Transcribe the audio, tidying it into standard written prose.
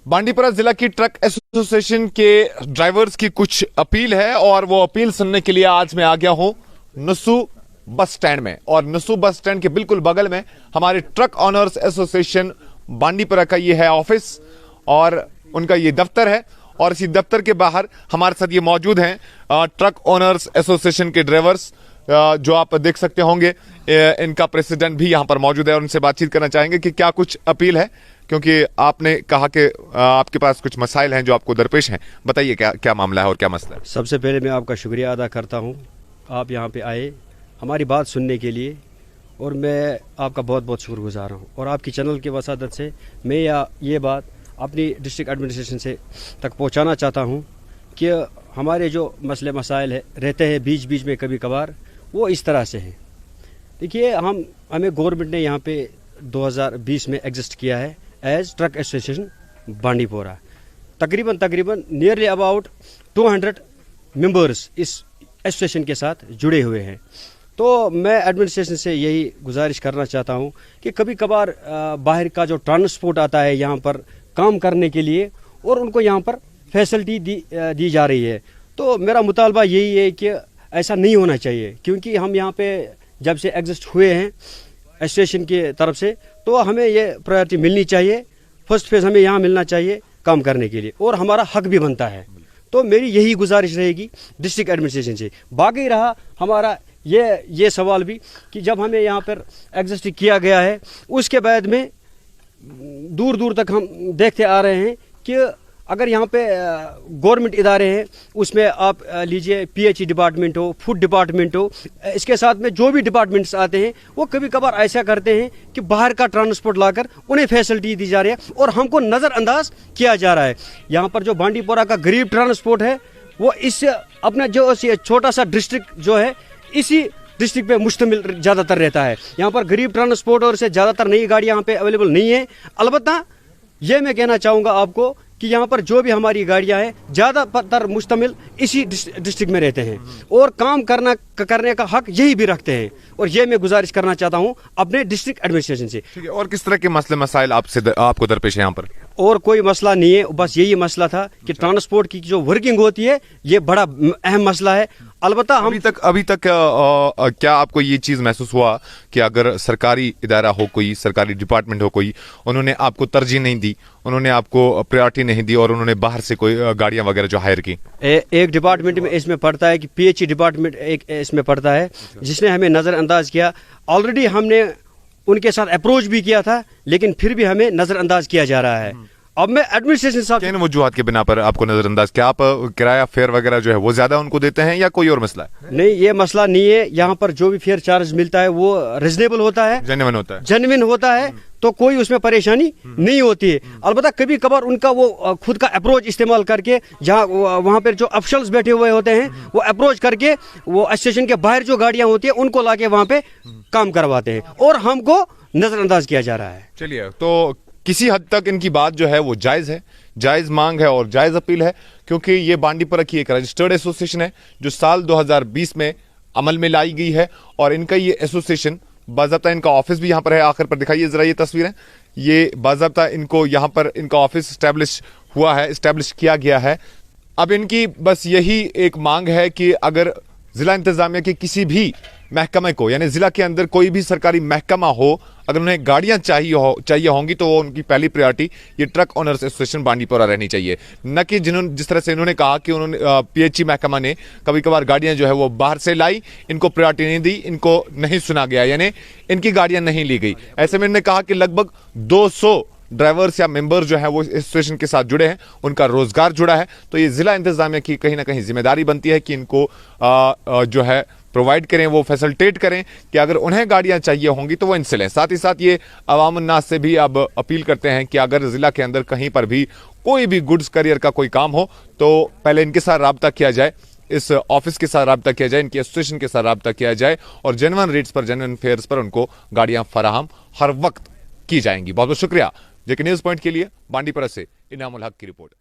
बांडीपुरा जिला की truck association के ड्राइवर्स की कुछ अपील है और वो अपील सुनने के लिए आज मैं आ गया हूं नसू बस स्टैंड में। और नसू बस स्टैंड के बिल्कुल बगल में हमारे ट्रक ऑनर्स एसोसिएशन बांडीपुरा का ये है ऑफिस और उनका ये दफ्तर है। और इसी दफ्तर के बाहर हमारे साथ ये मौजूद हैं ट्रक ऑनर्स एसोसिएशन के ड्राइवर्स जो आप देख सकते होंगे। इनका प्रेसिडेंट भी यहाँ पर मौजूद है और उनसे बातचीत करना चाहेंगे कि क्या कुछ अपील है, क्योंकि आपने कहा कि आपके पास कुछ मसाइल हैं जो आपको दरपेश हैं। बताइए क्या क्या मामला है और क्या मसला है। सबसे पहले मैं आपका शुक्रिया अदा करता हूँ, आप यहाँ पे आए हमारी बात सुनने के लिए और मैं आपका बहुत बहुत शुक्रगुजार हूँ। और आपकी चैनल की वसादत से मैं ये बात अपनी डिस्ट्रिक्ट एडमिनिस्ट्रेशन से तक पहुँचाना चाहता हूँ कि हमारे जो मसले मसाइल है रहते हैं बीच बीच में कभी कभार, वो इस तरह से हैं। देखिए, हमें गवर्नमेंट ने यहाँ पे 2020 में एग्जिस्ट किया है एज ट्रक एसोसिएशन बांडीपुरा। तकरीबन नियरली अबाउट 200 मेंबर्स इस एसोसिएशन के साथ जुड़े हुए हैं। तो मैं एडमिनिस्ट्रेशन से यही गुजारिश करना चाहता हूँ कि कभी कभार बाहर का जो ट्रांसपोर्ट आता है यहाँ पर काम करने के लिए और उनको यहाँ पर फैसिलिटी दी जा रही है, तो मेरा मुतालबा यही है कि ऐसा नहीं होना चाहिए। क्योंकि हम यहाँ पे जब से एग्जिस्ट हुए हैं एसोसिएशन की तरफ से, तो हमें ये प्रायोरिटी मिलनी चाहिए। फर्स्ट फेज हमें यहाँ मिलना चाहिए काम करने के लिए और हमारा हक भी बनता है। तो मेरी यही गुजारिश रहेगी डिस्ट्रिक्ट एडमिनिस्ट्रेशन से। बाकी रहा हमारा ये सवाल भी कि जब हमें यहाँ पर एग्जिस्ट किया गया है उसके बाद में दूर दूर तक हम देखते आ रहे हैं कि अगर यहाँ पे गवर्नमेंट इदारे हैं उसमें आप लीजिए पीएचई डिपार्टमेंट हो, फूड डिपार्टमेंट हो, इसके साथ में जो भी डिपार्टमेंट्स आते हैं वो कभी कभार ऐसा करते हैं कि बाहर का ट्रांसपोर्ट लाकर उन्हें फैसिलिटी दी जा रही है और हमको नज़रअंदाज किया जा रहा है। यहाँ पर जो बांडीपुरा का गरीब ट्रांसपोर्ट है वो इससे अपना जो छोटा सा डिस्ट्रिक्ट जो है इसी डिस्ट्रिक्ट पे मुश्तमिल ज़्यादातर रहता है। यहाँ पर गरीब ट्रांसपोर्ट और से ज़्यादातर नई गाड़ियाँ यहाँ पे अवेलेबल नहीं है। अलबत्ता ये मैं कहना चाहूँगा आपको कि यहाँ पर जो भी हमारी गाड़ियाँ हैं ज़्यादातर मुश्तमिल इसी डिस्ट्रिक्ट में रहते हैं और काम करने का हक यही भी रखते हैं। और ये मैं गुजारिश करना चाहता हूँ अपने डिस्ट्रिक्ट एडमिनिस्ट्रेशन से। ठीक है, और किस तरह के मसले मसाइल आपको दरपेश है यहाँ पर? और कोई मसला नहीं है, बस यही मसला था कि ट्रांसपोर्ट की जो वर्किंग होती है ये बड़ा अहम मसला है। अलबत्ता अभी तक क्या आपको ये चीज महसूस हुआ कि अगर सरकारी इदारा हो, कोई सरकारी डिपार्टमेंट हो कोई, उन्होंने आपको तरजीह नहीं दी, उन्होंने आपको प्रायोरिटी नहीं दी और उन्होंने बाहर से कोई गाड़ियां वगैरह जो हायर की? एक डिपार्टमेंट में इसमें पड़ता है कि पीएचई डिपार्टमेंट एक इसमें पड़ता है जिसने हमें नज़रअंदाज किया। ऑलरेडी हमने उनके साथ अप्रोच भी किया था लेकिन फिर भी हमें नज़रअंदाज किया जा रहा है। अब मैं एडमिनिस्ट्रेशन साहब किन वजूहात के बिना पर आपको नजरअंदाज? क्या आप किराया फेयर वगैरह जो है वो ज्यादा उनको देते हैं या कोई और मसला है? नहीं, ये मसला नहीं है। यहाँ पर जो भी फेयर चार्ज मिलता है वो रिजनेबल होता है, जेन्युइन होता है, तो कोई उसमें परेशानी नहीं होती है। अलबत्ता कभी कभार उनका वो खुद का अप्रोच इस्तेमाल करके जहाँ वहाँ पर जो अफसर्स बैठे हुए होते हैं वो अप्रोच करके वो स्टेशन के बाहर जो गाड़ियाँ होती है उनको लाके वहाँ पे काम करवाते हैं और हमको नजरअंदाज किया जा रहा है। चलिए, तो किसी हद तक इनकी बात जो है वो जायज है, जायज मांग है और जायज अपील है, क्योंकि ये बांडीपुरा की एक रजिस्टर्ड एसोसिएशन है जो साल 2020 में अमल में लाई गई है। और इनका ये एसोसिएशन बाज़ाब्ता, इनका ऑफिस भी यहाँ पर है। आखिर पर दिखाइए जरा ये तस्वीरें। ये बाज़ाब्ता इनको यहाँ पर इनका ऑफिस स्टैब्लिश हुआ है, स्टैब्लिश किया गया है। अब इनकी बस यही एक मांग है कि अगर जिला इंतजामिया के किसी भी महकमे को, यानी जिला के अंदर कोई भी सरकारी महकमा हो, अगर उन्हें गाड़ियां चाहिए होंगी तो वो उनकी पहली प्रायोरिटी ये ट्रक ऑनर्स एसोसिएशन बांडीपुरा रहनी चाहिए। न कि जिस तरह से इन्होंने कहा कि उन्होंने पीएचई महकमा ने कभी कभार गाड़ियां जो है वो बाहर से लाई, इनको प्रायोरिटी नहीं दी, इनको नहीं सुना गया, यानी इनकी गाड़ियां नहीं ली गई। ऐसे में इन्होंने कहा कि लगभग 200 ड्राइवर्स या मेंबर जो है वो एसोसिएशन के साथ जुड़े हैं, उनका रोजगार जुड़ा है। तो ये जिला इंतजामिया की कहीं ना कहीं जिम्मेदारी बनती है कि इनको जो है प्रोवाइड करें, वो फैसिलिटेट करें कि अगर उन्हें गाड़ियां चाहिए होंगी तो वो इनसे लें। साथ ही साथ ये अवाम उन्नास से भी अब अपील करते हैं कि अगर जिला के अंदर कहीं पर भी कोई भी गुड्स करियर का कोई काम हो तो पहले इनके साथ राब्ता किया जाए, इस ऑफिस के साथ राब्ता किया जाए, इनकी एसोसिएशन के साथ राब्ता किया जाए और जेन्युइन रेट्स पर, जेन्युइन फेयर्स पर उनको गाड़ियां फराहम हर वक्त की जाएंगी। बहुत बहुत शुक्रिया। जेके न्यूज पॉइंट के लिए बांडीपुरा से इनामुल हक की रिपोर्ट।